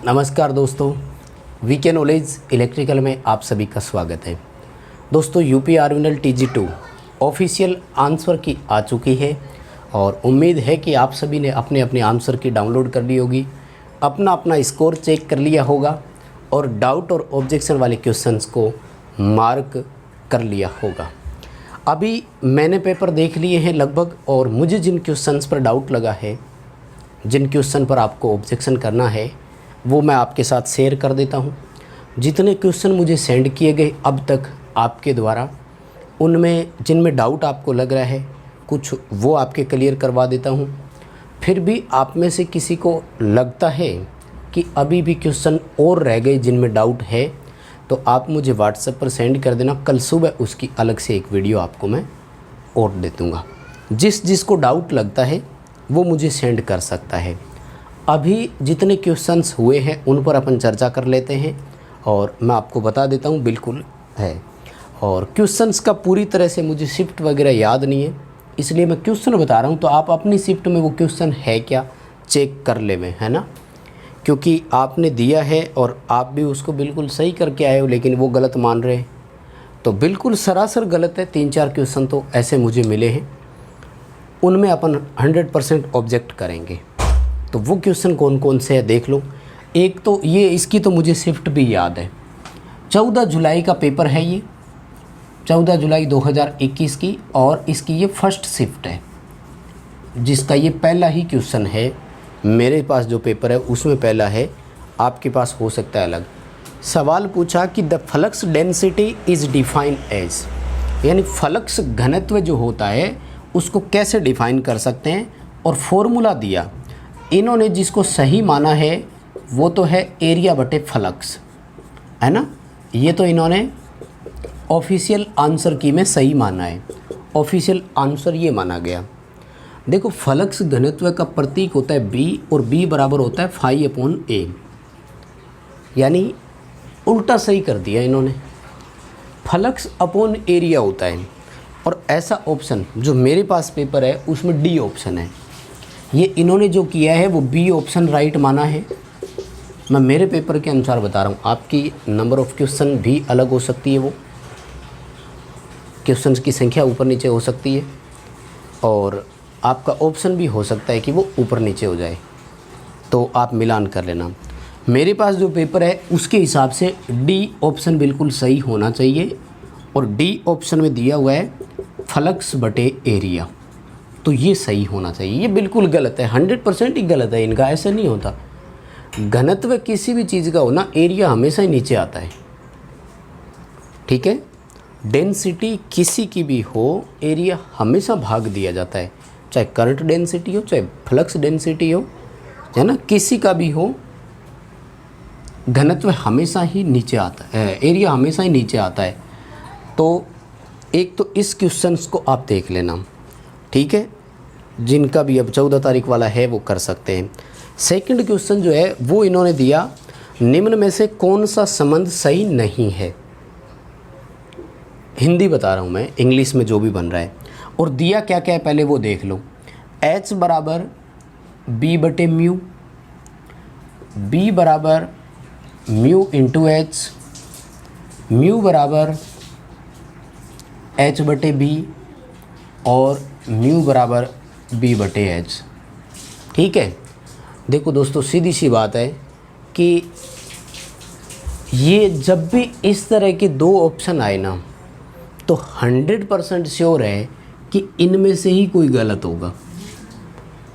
नमस्कार दोस्तों, VK knowledge electrical में आप सभी का स्वागत है। दोस्तों, यूपी आर्मिनल TG2 ऑफिशियल आंसर की आ चुकी है और उम्मीद है कि आप सभी ने अपने अपने आंसर की डाउनलोड कर ली होगी, अपना अपना स्कोर चेक कर लिया होगा और डाउट और ऑब्जेक्शन वाले क्वेश्चंस को मार्क कर लिया होगा। अभी मैंने पेपर देख लिए हैं लगभग, और मुझे जिन क्वेश्चंस पर डाउट लगा है, जिन क्वेश्चन पर आपको ऑब्जेक्शन करना है, वो मैं आपके साथ शेयर कर देता हूँ। जितने क्वेश्चन मुझे सेंड किए गए अब तक आपके द्वारा, उनमें जिनमें डाउट आपको लग रहा है कुछ, वो आपके क्लियर करवा देता हूँ। फिर भी आप में से किसी को लगता है कि अभी भी क्वेश्चन और रह गए जिनमें डाउट है, तो आप मुझे व्हाट्सएप पर सेंड कर देना। कल सुबह उसकी अलग से एक वीडियो आपको मैं और दे दूँगा। जिसको डाउट लगता है वो मुझे सेंड कर सकता है। अभी जितने क्वेश्चंस हुए हैं उन पर अपन चर्चा कर लेते हैं और मैं आपको बता देता हूँ बिल्कुल है। और क्वेश्चंस का पूरी तरह से मुझे शिफ्ट वगैरह याद नहीं है, इसलिए मैं क्वेश्चन बता रहा हूँ, तो आप अपनी शिफ्ट में वो क्वेश्चन है क्या चेक कर ले में, है ना। क्योंकि आपने दिया है और आप भी उसको बिल्कुल सही करके आए हो, लेकिन वो गलत मान रहे हैं, तो बिल्कुल सरासर गलत है। 3-4 क्वेश्चन तो ऐसे मुझे मिले हैं, उनमें अपन 100% ऑब्जेक्ट करेंगे। तो वो क्वेश्चन कौन कौन से हैं देख लो। एक तो ये, इसकी तो मुझे शिफ्ट भी याद है। 14 जुलाई का पेपर है ये, 14 जुलाई 2021 की, और इसकी ये फर्स्ट शिफ्ट है, जिसका ये पहला ही क्वेश्चन है। मेरे पास जो पेपर है उसमें पहला है, आपके पास हो सकता है अलग। सवाल पूछा कि the flux density is defined as, यानी फ्लक्स घनत्व जो होता है उसको कैसे डिफाइन कर सकते हैं, और फॉर्मूला दिया। इन्होंने जिसको सही माना है वो तो है एरिया बटे फ्लक्स, है ना। ये तो इन्होंने ऑफिशियल आंसर की में सही माना है। ऑफिशियल आंसर ये माना गया। देखो, फ्लक्स घनत्व का प्रतीक होता है B, और B बराबर होता है φ/a, यानी उल्टा सही कर दिया इन्होंने। फ्लक्स अपॉन एरिया होता है, और ऐसा ऑप्शन जो मेरे पास पेपर है उसमें D ऑप्शन है। ये इन्होंने जो किया है वो B ऑप्शन राइट माना है। मैं मेरे पेपर के अनुसार बता रहा हूँ, आपकी नंबर ऑफ़ क्वेश्चन भी अलग हो सकती है, वो क्वेश्चंस की संख्या ऊपर नीचे हो सकती है, और आपका ऑप्शन भी हो सकता है कि वो ऊपर नीचे हो जाए, तो आप मिलान कर लेना। मेरे पास जो पेपर है उसके हिसाब से D ऑप्शन बिल्कुल सही होना चाहिए, और D ऑप्शन में दिया हुआ है फ्लक्स बटे एरिया, तो ये सही होना चाहिए। ये बिल्कुल गलत है, 100% ही गलत है इनका। ऐसे नहीं होता। घनत्व किसी भी चीज़ का हो ना, एरिया हमेशा ही नीचे आता है, ठीक है। डेंसिटी किसी की भी हो, एरिया हमेशा भाग दिया जाता है, चाहे करंट डेंसिटी हो, चाहे फ्लक्स डेंसिटी हो, है ना, किसी का भी हो, घनत्व हमेशा ही नीचे आता है, एरिया हमेशा ही नीचे आता है। तो एक तो इस क्वेश्चंस को आप देख लेना, ठीक है। जिनका भी अब 14 तारीख वाला है वो कर सकते हैं। सेकंड क्वेश्चन जो है वो इन्होंने दिया, निम्न में से कौन सा संबंध सही नहीं है। हिंदी बता रहा हूँ मैं, इंग्लिश में जो भी बन रहा है। और दिया क्या क्या है पहले वो देख लो। H बराबर B बटे म्यू, B बराबर म्यू इंटू H, म्यू बराबर H बटे B, और म्यू बराबर B बटे H, ठीक है। देखो दोस्तों, सीधी सी बात है कि ये जब भी इस तरह के दो ऑप्शन आए ना, तो 100% श्योर है कि इनमें से ही कोई गलत होगा।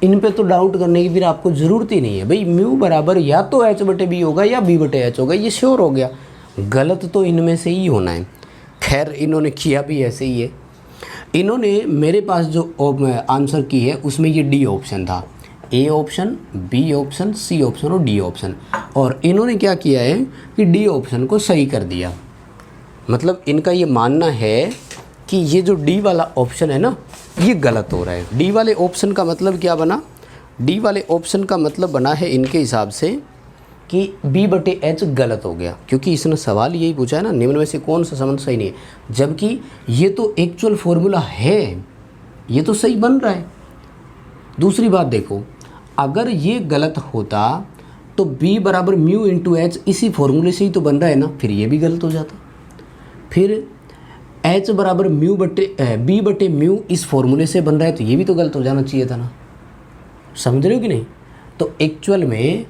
इन पे तो डाउट करने की फिर आपको ज़रूरत ही नहीं है। भाई म्यू बराबर या तो H बटे B होगा या B बटे H होगा, ये श्योर हो गया। गलत तो इनमें से ही होना है। खैर, इन्होंने किया भी ऐसे ही है। इन्होंने मेरे पास जो आंसर की है उसमें ये D ऑप्शन था, A option, B option, C option और D ऑप्शन, और इन्होंने क्या किया है कि D ऑप्शन को सही कर दिया। मतलब इनका ये मानना है कि ये जो D वाला ऑप्शन है ना, ये गलत हो रहा है। D वाले ऑप्शन का मतलब क्या बना? D वाले ऑप्शन का मतलब बना है इनके हिसाब से कि B बटे H गलत हो गया, क्योंकि इसने सवाल यही पूछा है ना, निम्न में से कौन सा संबंध सही नहीं है, जबकि ये तो एक्चुअल फॉर्मूला है, ये तो सही बन रहा है। दूसरी बात देखो, अगर ये गलत होता तो B बराबर म्यू इंटू एच इसी फॉर्मूले से ही तो बन रहा है ना, फिर ये भी गलत हो जाता। फिर H बराबर म्यू बटे B बटे म्यू इस फॉर्मूले से बन रहा है, तो ये भी तो गलत हो जाना चाहिए था ना। समझ रहे हो कि नहीं? तो एक्चुअल में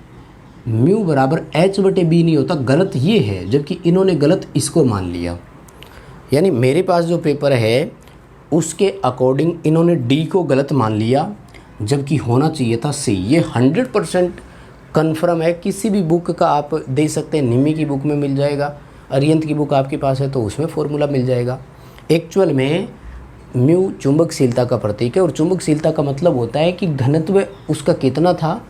म्यू बराबर H बटे B नहीं होता, गलत ये है, जबकि इन्होंने गलत इसको मान लिया। यानी मेरे पास जो पेपर है उसके अकॉर्डिंग इन्होंने D को गलत मान लिया, जबकि होना चाहिए था C। ये 100% कन्फर्म है, किसी भी बुक का आप दे सकते हैं, निमी की बुक में मिल जाएगा, अरिहंत की बुक आपके पास है तो उसमें फॉर्मूला मिल जाएगा। एक्चुअल में म्यू चुंबकशीलता का प्रतीक है, और चुंबकशीलता का मतलब होता है कि घनत्व उसका कितना था,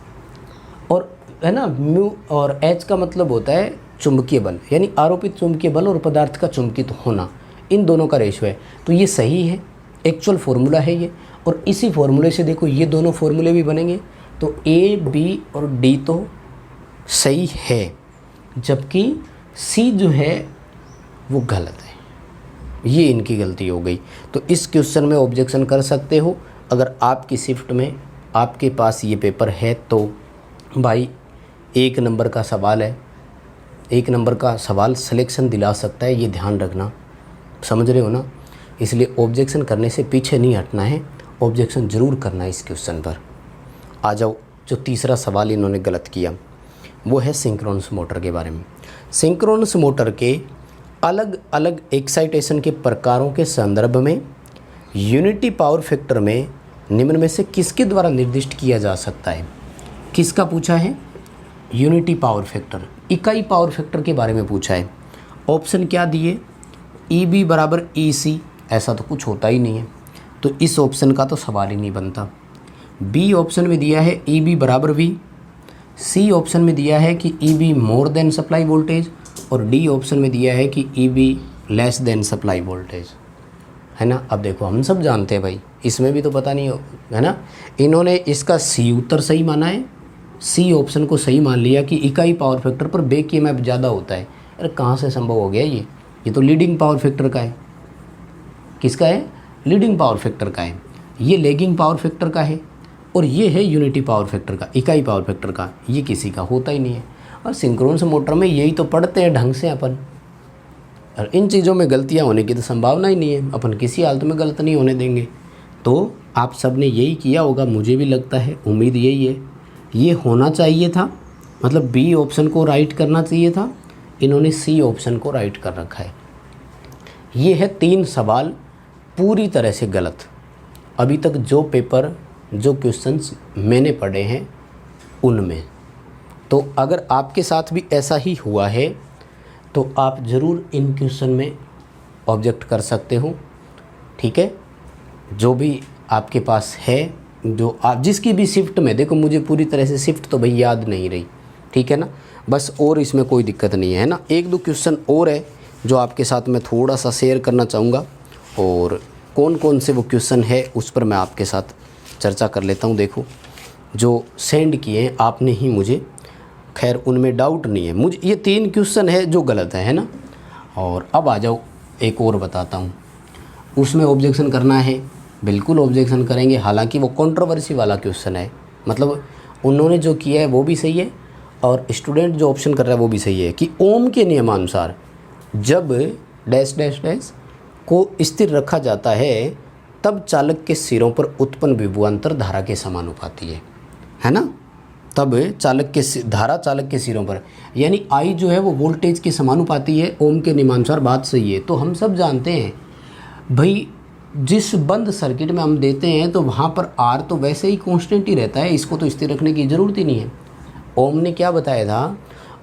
और है ना, म्यू और एच का मतलब होता है चुंबकीय बल, यानी आरोपित चुंबकीय बल और पदार्थ का चुंबकित होना, इन दोनों का रेशो है। तो ये सही है, एक्चुअल फार्मूला है ये, और इसी फार्मूले से देखो ये दोनों फार्मूले भी बनेंगे, तो ए बी और डी तो सही है, जबकि सी जो है वो गलत है। ये इनकी गलती हो गई। तो इस क्वेश्चन में ऑब्जेक्शन कर सकते हो। अगर आपकी शिफ्ट में आपके पास ये पेपर है तो भाई 1 नंबर का सवाल है, 1 नंबर का सवाल सिलेक्शन दिला सकता है, ये ध्यान रखना। समझ रहे हो ना? इसलिए ऑब्जेक्शन करने से पीछे नहीं हटना है, ऑब्जेक्शन ज़रूर करना है इस क्वेश्चन पर। आ जाओ, जो तीसरा सवाल इन्होंने गलत किया वो है सिंक्रोनस मोटर के बारे में। सिंक्रोनस मोटर के अलग अलग एक्साइटेशन के प्रकारों के संदर्भ में यूनिटी पावर फैक्टर में निम्न में से किसके द्वारा निर्दिष्ट किया जा सकता है? किसका पूछा है? यूनिटी पावर फैक्टर, इकाई पावर फैक्टर के बारे में पूछा है। ऑप्शन क्या दिए? ई बी बराबर ई सी, ऐसा तो कुछ होता ही नहीं है, तो इस ऑप्शन का तो सवाल ही नहीं बनता। बी ऑप्शन में दिया है ई बी बराबर वी, सी ऑप्शन में दिया है कि E be more than supply voltage, और डी ऑप्शन में दिया है कि E be less than supply voltage, है ना। अब देखो हम सब जानते हैं भाई, इसमें भी तो पता नहीं हो, है ना। इन्होंने इसका सी उत्तर सही माना है, सी ऑप्शन को सही मान लिया कि इकाई पावर फैक्टर पर बैक ईएमएफ ज़्यादा होता है। अरे कहाँ से संभव हो गया ये तो लीडिंग पावर फैक्टर का है। किसका है? लीडिंग पावर फैक्टर का है। ये लैगिंग पावर फैक्टर का है, और ये है यूनिटी पावर फैक्टर का, इकाई पावर फैक्टर का। ये किसी का होता ही नहीं है। और सिंक्रोनस मोटर में यही तो पढ़ते हैं ढंग से अपन, और इन चीज़ों में गलतियां होने की तो संभावना ही नहीं है, अपन किसी हालत में गलत नहीं होने देंगे। तो आप सब ने यही किया होगा, मुझे भी लगता है, उम्मीद यही है। ये होना चाहिए था, मतलब बी ऑप्शन को राइट करना चाहिए था, इन्होंने सी ऑप्शन को राइट कर रखा है। ये है 3 सवाल पूरी तरह से गलत। अभी तक जो पेपर, जो क्वेश्चंस मैंने पढ़े हैं उनमें, तो अगर आपके साथ भी ऐसा ही हुआ है तो आप ज़रूर इन क्वेश्चन में ऑब्जेक्ट कर सकते हो, ठीक है। जो भी आपके पास है, जो आप जिसकी भी शिफ्ट में, देखो मुझे पूरी तरह से शिफ्ट तो भाई याद नहीं रही, ठीक है ना, बस, और इसमें कोई दिक्कत नहीं है ना। 1-2 क्वेश्चन और है जो आपके साथ मैं थोड़ा सा शेयर करना चाहूँगा, और कौन कौन से वो क्वेश्चन है उस पर मैं आपके साथ चर्चा कर लेता हूँ। देखो जो सेंड किए हैं आपने ही मुझे, खैर उनमें डाउट नहीं है मुझे, ये 3 क्वेश्चन है जो गलत है ना। और अब आ जाओ एक और बताता हूँ, उसमें ऑब्जेक्शन करना है, बिल्कुल ऑब्जेक्शन करेंगे। हालांकि वो कंट्रोवर्सी वाला क्वेश्चन है, मतलब उन्होंने जो किया है वो भी सही है, और स्टूडेंट जो ऑप्शन कर रहा है वो भी सही है, कि ओम के नियमानुसार जब डैश डैश डैश को स्थिर रखा जाता है तब चालक के सिरों पर उत्पन्न विभवांतर धारा के समानुपाती है ना। तब चालक के सिरों पर, यानी आई जो है वो वोल्टेज के समानुपाती है, ओम के नियमानुसार, बात सही है। तो हम सब जानते हैं भाई, जिस बंद सर्किट में हम देते हैं तो वहाँ पर आर तो वैसे ही कांस्टेंट ही रहता है, इसको तो स्थिर रखने की ज़रूरत ही नहीं है। ओम ने क्या बताया था?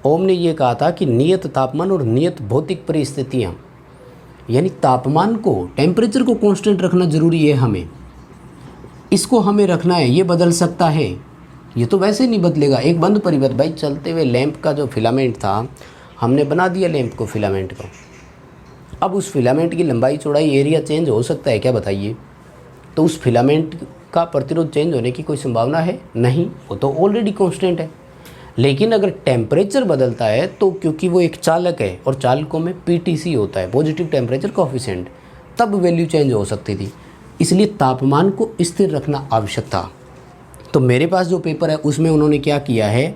ओम ने ये कहा था कि नियत तापमान और नियत भौतिक परिस्थितियाँ, यानी तापमान को, टेम्परेचर को कांस्टेंट रखना ज़रूरी है हमें, इसको हमें रखना है। ये बदल सकता है, ये तो वैसे नहीं बदलेगा। एक बंद परिपथ, भाई चलते हुए लैंप का जो फिलामेंट था, हमने बना दिया लैंप को, फिलामेंट को, अब उस फिलामेंट की लंबाई चौड़ाई एरिया चेंज हो सकता है क्या, बताइए? तो उस फिलामेंट का प्रतिरोध चेंज होने की कोई संभावना है? नहीं, वो तो ऑलरेडी कांस्टेंट है। लेकिन अगर टेम्परेचर बदलता है तो, क्योंकि वो एक चालक है और चालकों में पीटीसी होता है, पॉजिटिव टेम्परेचर कोएफिशिएंट, तब वैल्यू चेंज हो सकती थी। इसलिए तापमान को स्थिर रखना आवश्यक था। तो मेरे पास जो पेपर है उसमें उन्होंने क्या किया है,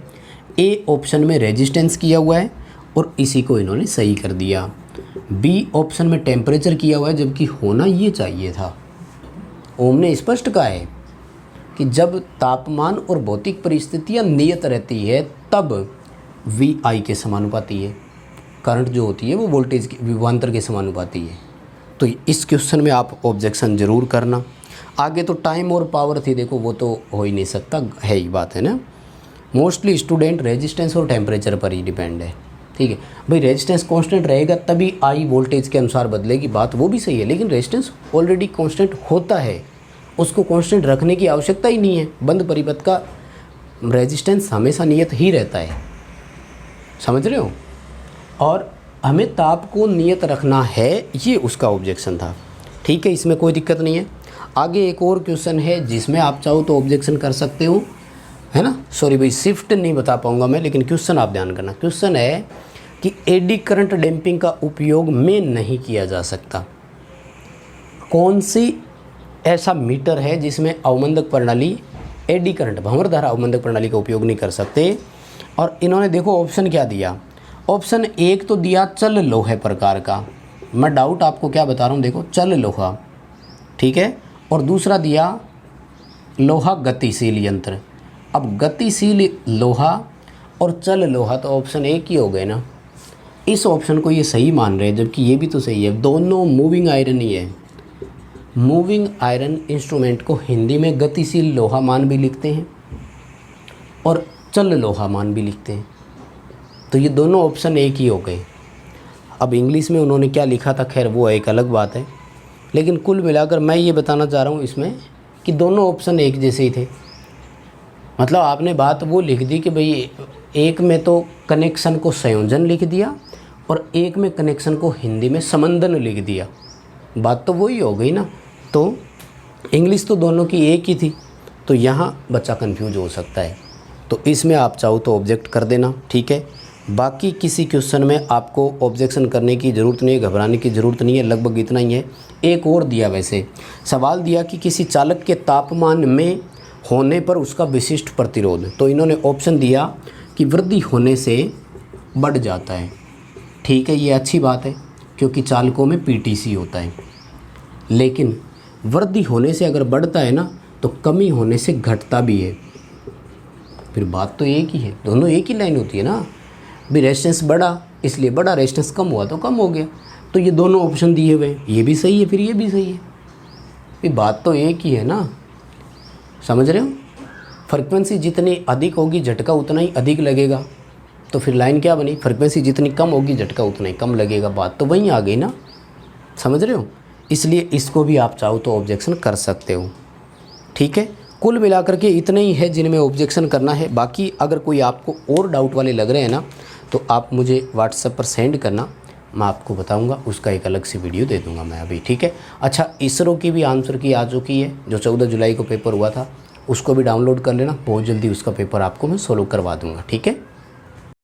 ए ऑप्शन में रेजिस्टेंस किया हुआ है और इसी को इन्होंने सही कर दिया। बी ऑप्शन में टेम्परेचर किया हुआ है, जबकि होना ये चाहिए था। ओम ने स्पष्ट कहा है कि जब तापमान और भौतिक परिस्थितियां नियत रहती है तब वी आई के समानुपाती है, करंट जो होती है वो वोल्टेज के विभवांतर के समानुपाती है। तो इस क्वेश्चन में आप ऑब्जेक्शन ज़रूर करना। आगे तो टाइम और पावर थी, देखो वो तो हो ही नहीं सकता, है ही बात है ना। मोस्टली स्टूडेंट रेजिस्टेंस और टेम्परेचर पर ही डिपेंड है, ठीक है भाई। रेजिस्टेंस कांस्टेंट रहेगा तभी आई वोल्टेज के अनुसार बदलेगी, बात वो भी सही है, लेकिन रेजिस्टेंस ऑलरेडी कांस्टेंट होता है, उसको कांस्टेंट रखने की आवश्यकता ही नहीं है। बंद परिपथ का रेजिस्टेंस हमेशा नियत ही रहता है, समझ रहे हो। और हमें ताप को नियत रखना है, ये उसका ऑब्जेक्शन था, ठीक है, इसमें कोई दिक्कत नहीं है। आगे एक और क्वेश्चन है जिसमें आप चाहो तो ऑब्जेक्शन कर सकते हो, है ना। सॉरी भाई, शिफ्ट नहीं बता पाऊंगा मैं, लेकिन क्वेश्चन आप ध्यान करना। क्वेश्चन है कि एडी करंट डैम्पिंग का उपयोग में नहीं किया जा सकता। कौन सी ऐसा मीटर है जिसमें अवमंदक प्रणाली एडी करंट भंवर धारा अवमंदक प्रणाली का उपयोग नहीं कर सकते। और इन्होंने देखो ऑप्शन क्या दिया। ऑप्शन एक तो दिया चल लोहे प्रकार का, मैं डाउट आपको क्या बता रहा हूँ, देखो चल लोहा, ठीक है। और दूसरा दिया लोहा गतिशील यंत्र। अब गतिशील लोहा और चल लोहा तो ऑप्शन एक ही हो गए ना। इस ऑप्शन को ये सही मान रहे हैं, जबकि ये भी तो सही है, दोनों मूविंग आयरन ही है। मूविंग आयरन इंस्ट्रूमेंट को हिंदी में गतिशील लोहा मान भी लिखते हैं और चल लोहा मान भी लिखते हैं, तो ये दोनों ऑप्शन एक ही हो गए। अब इंग्लिश में उन्होंने क्या लिखा था, खैर वो एक अलग बात है, लेकिन कुल मिलाकर मैं ये बताना चाह रहा हूँ इसमें कि दोनों ऑप्शन एक जैसे ही थे। मतलब आपने बात वो लिख दी कि भाई एक में तो कनेक्शन को संयोजन लिख दिया और एक में कनेक्शन को हिंदी में संबंधन लिख दिया, बात तो वही हो गई ना। तो इंग्लिश तो दोनों की एक ही थी, तो यहाँ बच्चा कंफ्यूज हो सकता है। तो इसमें आप चाहो तो ऑब्जेक्ट कर देना, ठीक है। बाकी किसी क्वेश्चन में आपको ऑब्जेक्शन करने की ज़रूरत नहीं है, घबराने की ज़रूरत नहीं है, लगभग इतना ही है। एक और दिया, वैसे सवाल दिया कि किसी चालक के तापमान में होने पर उसका विशिष्ट प्रतिरोध, तो इन्होंने ऑप्शन दिया कि वृद्धि होने से बढ़ जाता है, ठीक है, ये अच्छी बात है क्योंकि चालकों में पीटीसी होता है। लेकिन वृद्धि होने से अगर बढ़ता है ना तो कमी होने से घटता भी है, फिर बात तो एक ही है, दोनों एक ही लाइन होती है ना। भी रेजिस्टेंस बढ़ा इसलिए बढ़ा, रेजिस्टेंस कम हुआ तो कम हो गया, तो ये दोनों ऑप्शन दिए हुए, ये भी सही है फिर ये भी सही है, फिर बात तो एक ही है ना, समझ रहे हो। फ्रिक्वेंसी जितनी अधिक होगी झटका उतना ही अधिक लगेगा, तो फिर लाइन क्या बनी, फ्रिक्वेंसी जितनी कम होगी झटका उतना ही कम लगेगा, बात तो वहीं आ गई ना, समझ रहे हो। इसलिए इसको भी आप चाहो तो ऑब्जेक्शन कर सकते हो, ठीक है। कुल मिलाकर के इतने ही है जिनमें ऑब्जेक्शन करना है। बाकी अगर कोई आपको और डाउट वाले लग रहे हैं ना तो आप मुझे व्हाट्सएप पर सेंड करना, मैं आपको बताऊंगा, उसका एक अलग सी वीडियो दे दूंगा मैं अभी, ठीक है। अच्छा, इसरो की भी आंसर की आ चुकी है, जो 14 जुलाई को पेपर हुआ था, उसको भी डाउनलोड कर लेना, बहुत जल्दी उसका पेपर आपको मैं सोल्व करवा दूँगा, ठीक है।